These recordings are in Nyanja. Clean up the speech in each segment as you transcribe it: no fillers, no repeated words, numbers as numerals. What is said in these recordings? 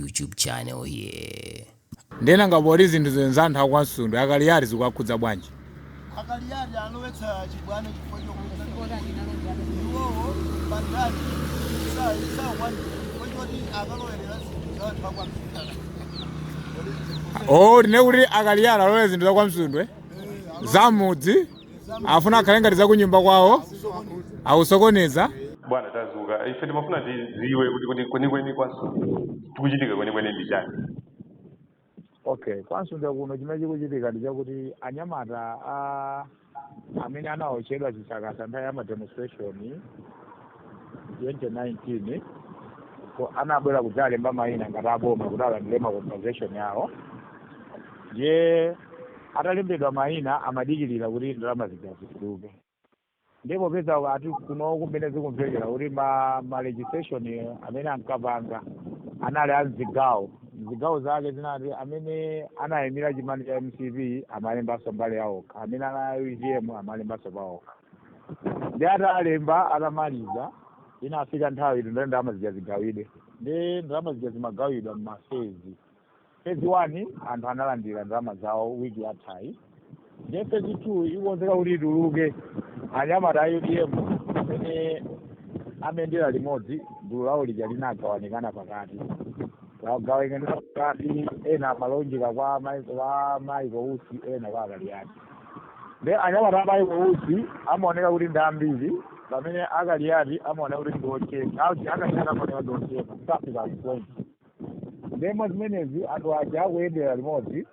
YouTube channel here. Ndena ngabori zinthu zenzanthu akwamsundwe akaliyati zikukhudza bwanji. Akaliyati alowetsa chibwana chifonyo kuona iwowo bandani isa wani kodi akalowerera zinthu zanthu akwamsundwe. Oh, ndine kuti akaliyati alowera zinthu zakwamsundwe zamudzi afuna akhale ngati zakunyumba kwawo akusokoneza. Bwana tazuka ife timafuna tiziwe kuti kwenikweni kwamsundwe tikuchitika kwenikweni ndi chani. Okay, kwamsundwe kuno chimene chikuchitika ndi chakuti anyamata amene anaochedwa chisakasa nthawi ya demonstration 2019 ko anabwera kudzalemba mayina ngati aboma kuti alandire compensation yawo. Ndiye atalembedwa mayina amadikirira kuti ndalama zigazituluke. Ndipo peza ati kuno kumene zikumvekera kuti ma legislation amene ankapanga anali azigawo zake zinati amene anayimira chimani cha MCP amalembaso mbali yawoka, amene anayi UGM amalembaso pawoka. Ndi atalemba atamaliza inafika nthawi ito ndalama zigawidwe. Ndi ndalama zimagawidwa m'mafezi. Phase 1 anthu analandira ndalama zawo wiki yathayi. Ndi phase 2 ikonzeka kuti ituluke anyamata a UGM amene amendera limodzi gulu lawo lija linagawanikana pakati. Gawengana pakati ena amalonjera kwa Maiko Usi ena kwa Kaliyati. Ndi anyamata a Maiko Usi amaoneka kuti ndi ambiri pamene Kaliyati amaoneka kuti ndi ochepa. Akachita amaoneka ndi ochepa kusafika point. Ndemo zimenezi anthu aja akuyendera limodzi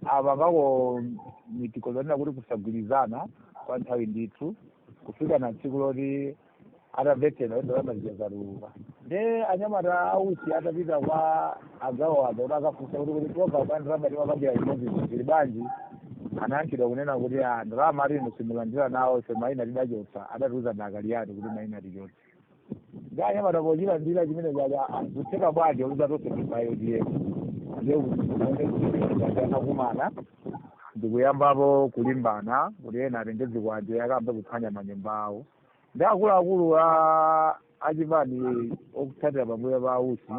apangako mitiko zonena kuti kusagwirizana kwa nthawi ndithu kufika na tsiku loti atamvetsera ndalama zigazituluka. Ndi anyamata a Usi atapita kwa agawo aja kuti akafunsa kuti program ya ndalama timapangidwa limodzi zili bwanji, anayankhidwa kunena kuti ndalama lino simulandira nawo ife mayina tidachotsa, adatiuza na Kaliyati kuti mayina tichotse. Ndi anyamata pochilandira chimene chaja kutheka bwanji kuti atonse tibayo UGM. Ndikumana ndikuyambapo kulimbana kuti ena atenge zikwanje akayambe kuphwanya manyumba awo. Ndi akuluakulu achipani okutsatira pambuyo pa Usi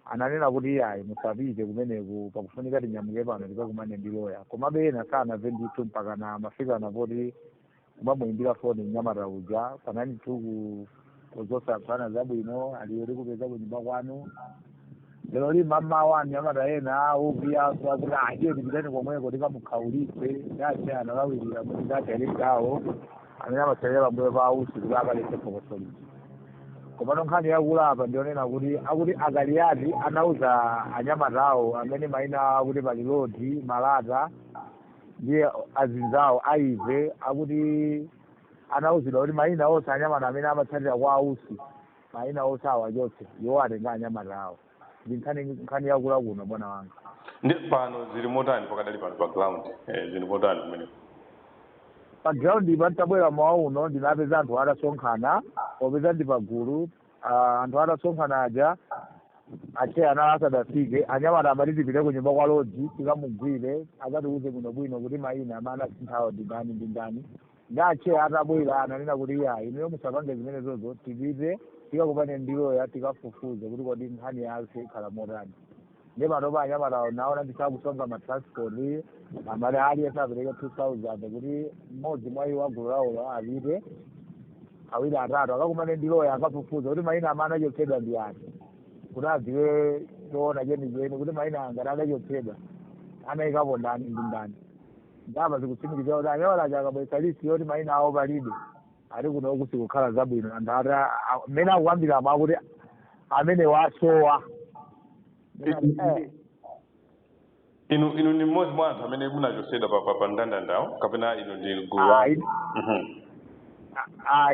ananena kuti iyayi musapite kumeneku pakufunika tinyamuke pano tikakumane ndi loya. Komabe ena sanamve ndithu mpaka mafika napoti kumamuyimbira foni mnyamata uja panani tu kuzosaphana zabwino aliyo likupeza kunyumba kwanu. Lero li mama wa nyamata ena ubia kwa kuti aje tipitani komweko tikamukhaulitse yache analawirira kuti ngati ali gawo amene amatsatira pambuyo pa Usi kuti akaletse pokosoli. Komano nkhani yakulapa ndionena kuti Kaliyati anauza anyamatawo amene mayina akuti palilodi malata ndi azinzawo aive akuti anauzidwa kuti mayina onse anyamata amene amatsatira kwa Usi mayina onse awachotse iwo atenga anyamatawo. Ndi nkhani yakula kuno bwana wanga. Ndi pano zili motani pakadali pano pa ground zili motani kumene pa ground pantabwera mawa uno ndinapeza anthu atasonkhana popeza ndi pagulu anthu atasonkhana aja ache ana asadafike anyamata amati tipite kunyumba kwa lodzi tikamugwire akatiuze bwinobwino kuti mayina amene asinthawo ndi ndani. Ndi ache atabwera ananena kuti iya ineyo musapange zimene zozo tipite tikakupane ndiloya tikafufuze kuti kodi nkhani yake ikhala motani. Ndi panopa anyamata naona ndisakusonga matransport amene aliyense apereke 2000 kuti mmodzi mwa iwo agulu lawo apite awiri atatu akakumane ndiloya akafufuze kuti mayina amene achotsedwa ndi ati kuti adziwe toona chenicheni kuti mayina angati adachotsedwa anayikapo ndani ndi ndani. Ndaba zikutsimikiza kuti anyamata aja akabweza lisi yoti mayina awo palibe ali kuno kuti kukhala zabwino anthu amene akuyambira mwakuti amene wasowa. inu ni mmodzi mwa anthu amene munachotsedwa pa mndandandawo kapena inu ndi gulu?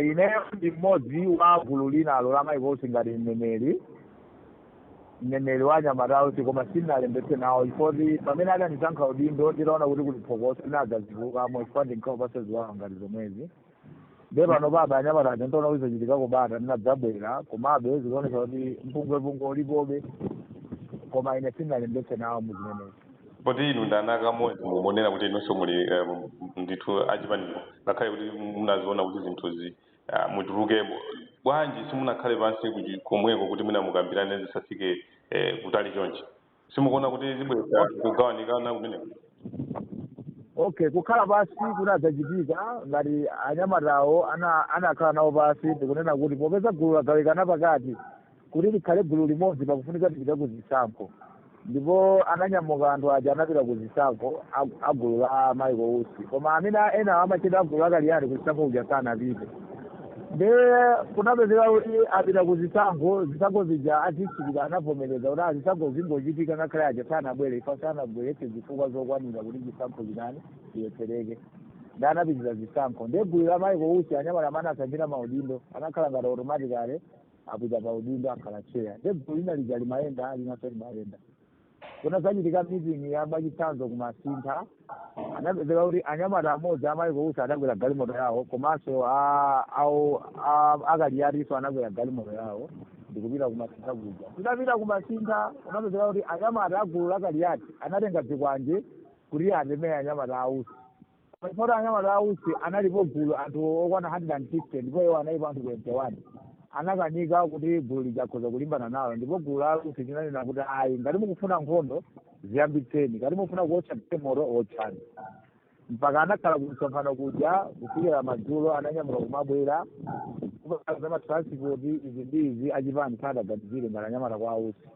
Ineyo ndi mmodzi wa gulu linalo la Maiko Usi ngati mneneri wa anyamatawo koma sindinalembetse nawo chifukwa pamene adandisankha udindo nditaona kuti kuli phokoso linadzazivukamo chifukwa ndinkhaupasa ziwawa ngati zomwezi. Ndi pano paba anyamata aja ntoona kuti zachitika kubata ndinadzabwera komabe zikuonesa kuti mpungwepungwe ulipobe koma ine sindinalembetse nawo muzimenezi. Poti inu ndi ana amodzi mumonena kuti inonso muli ndithu achipaniwo ngakhale kuti munaziona kuti zinthuzi mutuluke bwanji simunakhale pansi komweko kuti mwina mukambirane zisafike kutali chonchi simukuona kuti zibweza kugawanikana kumeneko? Okay, kukhala pasi kunazachitika ngati anyamatawo anakhala nawo pasi ndikunena kuti popeza gulu lagawikana pakati kuti likhale gulu limodzi pakufunika tipite kuzisankho ndipo ananyamuka anthu aja anapita kuzisankho agulu la Michael Usi koma amene ena amachita agulu la Kaliyati kuzisankho kuja sanapite nde kunapezeka kuti apita kuzisankho zija azichitika anavomereza kuti azisankho zingochitika ngakhale aja sanabwere ifa sanabweretse zifukwa zokwanira kuti zisankho zinani ziyetsereke nde anapitira zisankho nde gulu la Michael Usi anyamata amene asanjira maudindo anakhala ngati automatically apita paudindo akhala cheya nde gulu lina lija limayenda linaso limayenda kunazachitika meeting ya bachitsanzo kumasintha anapezeka kuti anyamata amodzi Michael Usi anakwera galimoto yawo komanso akaliyatiso anakwera galimoto yawo ndikupita kumasintha kuja tidapita kumasintha unapezeka kuti anyamata agulu la Kaliyati anatenga zikwanje kuti atemere anyamata a Usi pachifukwa anyamata a Usi analipo gulu anthu okwana 150 ndipo iwo analipo anthu 21 anakanika kuti gulu lijakhoza kulimbana nawo ndipo gulu la Usi linanena kuti ayi ngati mukufuna nkhondo ziyambitseni ngati mufuna kuotcha mtemoro otchani mpaka anakhala kumsonkhano kuja kufikira madzulo ananyamuka kumabwera za matransport izi ndi izi achipani sadaganizire ngati anyamata kwa Usi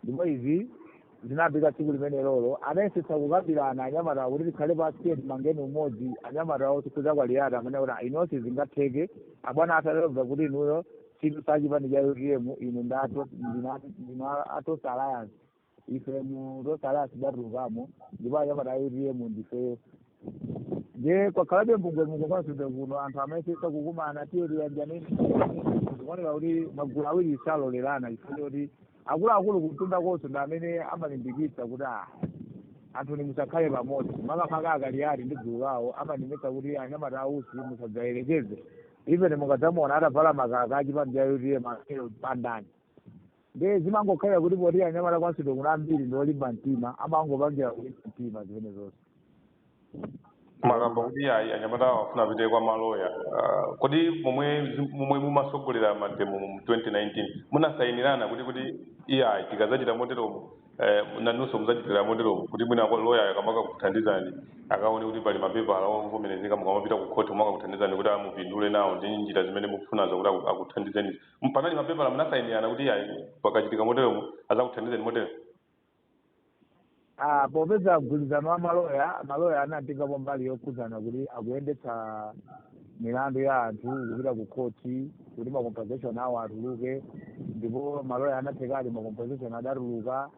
ndipo izi zinapita tsiku limene lolo anayesetsa kukambirana anyamata kuti tikhale pasi timangeni umodzi anyamata awo tikhuza Kaliyati amene kuti inonse zingatheke abwana atalova kuti inuyo chinthu sachipani cha UTM inu ndino Atosa Alliance ife mu Atosa Alliance datulukamo ndipo anyamata a UTM ndifeyo nje kwakhalabe mbungwe Kwamsundwe kuno anthu amayesetsa kukumana tiyeri yanjaneni zikuoneka kuti magulu awiri salolerana ifeyo kuti akuluakulu kutunda konso ndi amene amalimbikitsa kuti anthu musakhale pamodzi makamaka Kaliyati ndi gulu lawo amalimbikitsa kuti anyamata a Usi musadzayerekeze imene mukadzamuona atavala makaka achipani cha UTM akelo pandani nde zimangokhala kuti poti anyamata Kwamsundwe kuna ambiri ndi olimba mtima amangopangira kulimba mtima zimene zonse makambo kuti ayi anyamata afuna apite kwa maloya kodi momwe mumasogolera matemo mu 2019 munasayinirana kuti iyayi tikazachita moteromo nanunso muzachitira moteromo kuti mwina loya akamaka kuthandizani akaone kuti pali mapepala ovomerezeka mukamapita ku khoti mumakakuthandizani kuti amupindule nawo ndi njira zimene mukufunazo kuti akuthandizeni panali mapepala munasayinirana kuti iyayi pakachitika moteromo azakuthandizani motero? Popeza mgwirizano wa maloya anatengapo mbali yokhuzana kuti akuyendetsa milandu ya anthu kupita ku khoti kuti macompensation awo atuluke ndipo maloya anathekali macompensation adatuluka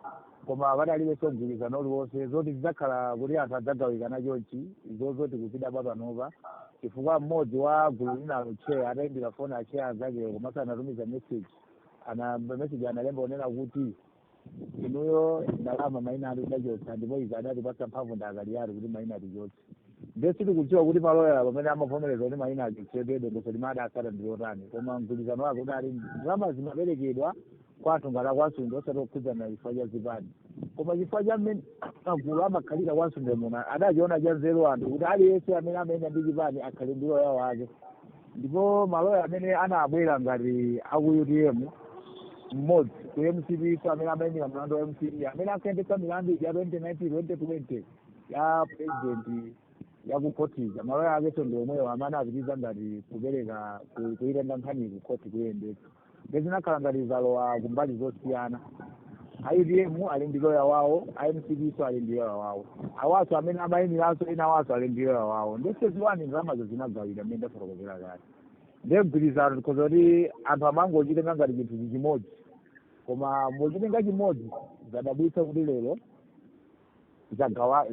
koma padalibenso mgwirizano uliwonse zoti zidzakhala kuti anthu adzagawikana chonchi zoti kuzidapa panopa chifukwa mmodzi wa gulu linalo cheya atayimbira foni acheya anzakeyo komanso anatumiza message analemba onena kuti inuyo ndalama maina atidachotsa ndipo izi adatipatsa mphamvu ndi Kaliyati kuti maina atichotse nde sitikudziwa kuti maloya pamene amavomereza kuti maina achotsedwe dongoso limene adasata ndiyotani koma mgwirizano wake udali ndalama zimaperekedwa kwa anthu ngati Kwamsundwe osati okhudzana chifukwa cha zipani koma chifukwa cha mmene magulu amakhalira Kwamsundwe muno adachiona cha nzeru anthu kuti aliyense amene amayenda ndi chipani akhale ndi loya wake ndipo maloya amene anabwera ngati aku UTM mmodzi ku MCP amene amayendera mlandu wa MCP amene akuyendetsa milandu ya 2019-2020 ya president ya ku khotija maloya akeso ndi omwewo amene apitiza ngati kupereka kuitenga nkhani ku khoti kuyendetsa ndezinakhala ngati zalowa kumbali zosiyana IDM ali ndi loya wawo MCP ali ndi loya wawo awaso amene amayimiranso ena awaso ali ndi loya wawo ndesezi ndalamazo zinagawira mmene ndafotokozera kale ndemgwirizano tikhoza kuti anthu amangochitenga ngati chinthu chimodzi koma mochitenga chimodzi zadabwitsa kuti lero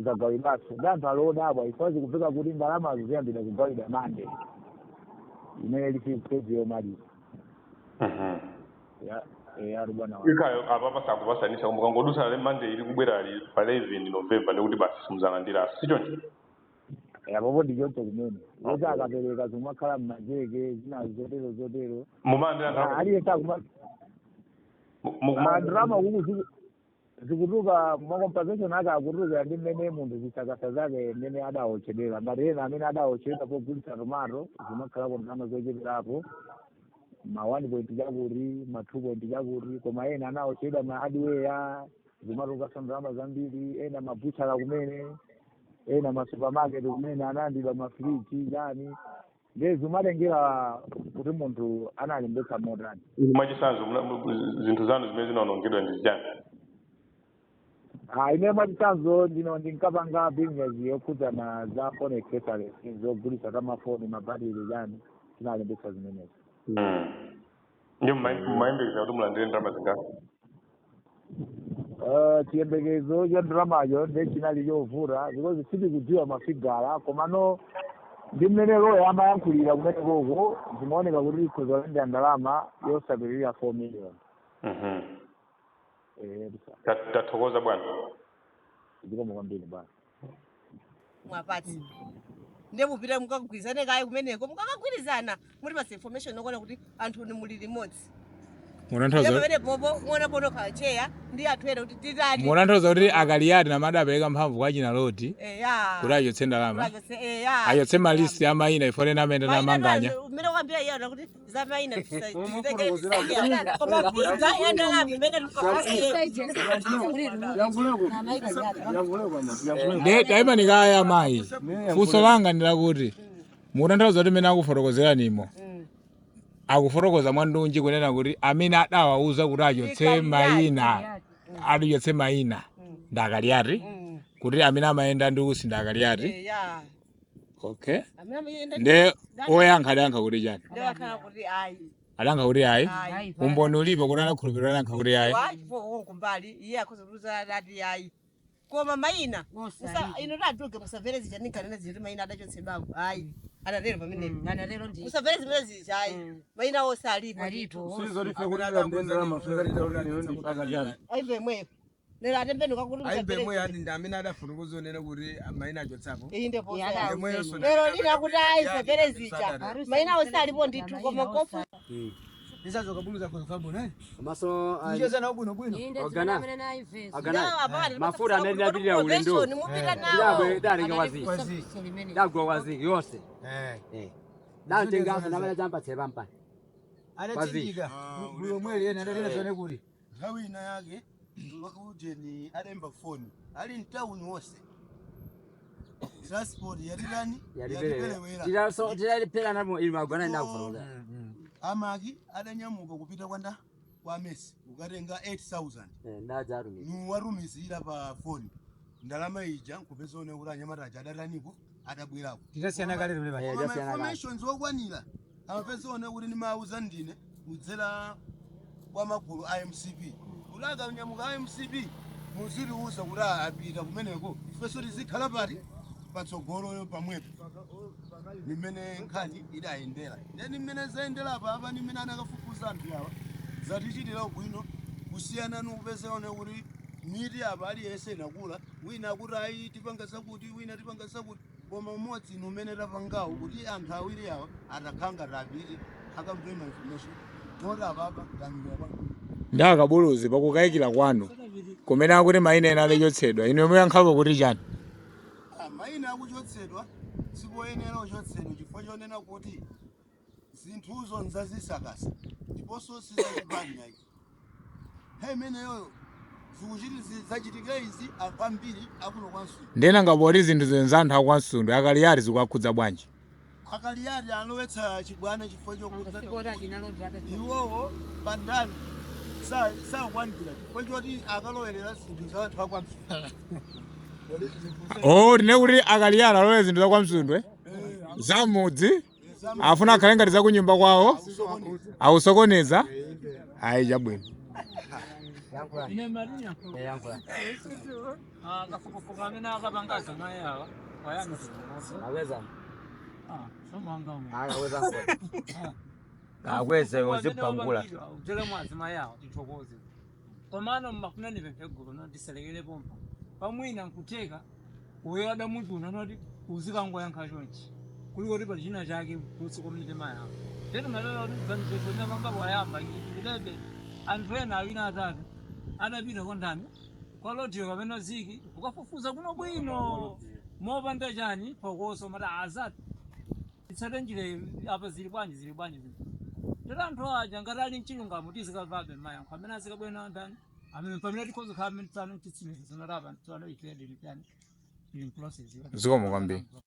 zagawidwanso ndi anthu alionabwa ifazi kupeka kuti ndalamazo ziyambira kugawidwa mande imene lifipezi yomaliza ari bwana ikayo apa pasakupasanisa koma kangodusa le mande ili kubwera ali pa 11 November ndikuti basi simuzangandiranso sichoncho apopo ndichoncho kumene kuti akapereka zimakhala mmajeke zinazo zotero mumandira aliyense ndrama kuku zikutuka macompensation ake akutuka ndi mmene munthu zisakasa zake mmene adawochedera ngati ena amene adawochedera pogulitsa tomato zimakhalako ndrama zocheperapo ma 1 chakuri ma 2 chakuri koma ena anaochedwa ma hardware zimatoka ndalama zambiri ena mabuchara kumene ena ma supermarket kumene anandidwa ma fridge yani ndezi umatengera kuti munthu analembetsa motani mwachisanzo zinthu zanu zimene zinaonongedwa ndi chani ine mwachisanzo ndinkapanga business yokhudzana za phone accessories zogulitsa kamafoni mabatiri yani tinalembetsa zimenezo ndiyo mmayembekeza kuti mulandire ndalama zingati chiyembekezo cha ndalamayo ndechinali chovuta because sindikudziwa mafigara komano ndi mmene loya amayankhulira kumenekoko zimaoneka kuti ikhoza kulandira ndalama yosapitirira 4 million. Tathokoza bwana. Zikomo kwambiri bwana. Mwapati. Ndemupita mukagwirizane kaye kumeneko mukakagwirizana muri basi information nokona kuti anthu ni muli remote. Munanthoza. Ndabere bobo muona bono kacheya ndi atwere kuti titani. Munanthoza kuti Kaliyati namadapereka mphamvu kwa china loti. Kuti ayotse ndalama. Ayotse malist ya maina ifone namene na Manganya. Mmene kwambira yona kuti za maina tizeke. Koma pizza enda la mmene Ne daima nikaya mai. Fuso langa ndilakuti. Munanthoza kuti mene akufotokozera nimo. Akufotokoza mwandunji kunena kuti amene adawauza kuti achotse maina adachotse maina nda Kaliyati kuti amene amayenda ndi kusinda Kaliyati. Okay. Nde oyankha kuti chani? Adankha kuti ayi. Umboni ulipo kuti anakhulupirira adankha kuti ayi. Wapo kumbali iye akuzuza dati ayi. Koma maina ino taduke musaverezi chanikana ziri maina adachotsedwa ayi. Anadero pamene anadero ndi musaverezi mezi ayi. Maina wose alipo. Sizolife kulala ndendera mafungalita kuti ndi Kaliyati. Aive mwe. Lero atembeni kakuri musaverezi. Aive mwe yani ndamene adafuna kuzonena kuti maina achotsapo. Inde posa. Lero lina kuti ayi musaverezi cha. Maina wose alipo ndithu koma kofu. Nisazo kabuluza kwa sababu naye. Maso Njeza na ubuno bwino. Ogana. Mafuta anadilira ulendo. Ndabwe dalinga wazi. Dagwa wazi yose. Dante ngasa namala jampa sebampa. Anatindiga. Buyo mweli yena ndalina zone kuli. Hawi ina yake wakuje ni alemba phone. Ali in town wose. Transport yarilani yaribelewera. Tiralipera namo ilimagwana ndakuforoza. Amagi adanyamuka kupita kwanda kwa Messi ukatenga 8000 ndajarumi nuwarumizira pa phone ndalama ija kupeza one kuti anyamata aja adataniko adabwerapo titasiyana kale tule baya information zokwanira amapeza one kuti nimauza ndine kudzera kwa magulu a MCP ulaka nyamuka a MCP muziri uza kuti apita kumeneko ifeso tizikhala pati patsogolo pamwepo nimene nkhani idayendera ndeni mmene zayendera apa nimene anakafufuza anthu awa zatichitira ubwino kusiyana nukupeza one kuti miti apa aliyese nakula wina akuti ayi tipanga zakuti wina tipanga zakuti koma umodzi numene tapangawo kuti anthu awiri awa atakhanga tapiti akamvema information noti apapa tamira pa ndakabuluzi pakukayikira kwanu kumene akuti maina ena adachotsedwa ino muyankhapo kuti chani? Maina akuchotsedwa sipoyenera kuchotsedwa chifukwa chonena kuti zinthuzo nzazisakasa ndiponso sizachipanya izi imeneyo zikuchiti zachitika izi anthu ambiri akuno kwaMsundwe ndena ngapoti zinthu zenza anthu akwaMsundwe Kaliyati zikuwakhudza bwanji? Kaliyati alowetsa chibwana chifukwa chokuti iwowo pandani sakwanira chifukwa choti akalowerera zinthu za anthu akwaMsundwe. Oh, tine kuti Kaliyati alole zinthu za kwaMsundwe zamudzi afuna akhale ngati za kunyumba kwawo awusokoneza ayi chabwino. Ine Maria. Kafukufuka amene akapangaza naye awa wayani aweza somanga aweza aweze uzipangula utele mwazi mayawo tithokoze komano mmafuna nipemphegulo notiselekele pompa pamwina nkuteka uyo ada munthu unanoti uzikangoyankha chonchi kuliko kuti pali china chake kusi komite mayawo tete malala kuti zanizesona panga wayamba kilebe anthu ena awina atatu adapita kondani kwa lodiyo kapena ziki ukafufuza kuno bwino mopanda chani phokoso mata azati itsate njire apa zili bwanji tera anthu aja ngati ali mchilungamo tizikavabe mayankho amene azikabwena ndani amene pamene tikhoza kukhala amene tsano titsimikizo norapa tsano itredi lipyani ili mprocess zikomo kwambiri.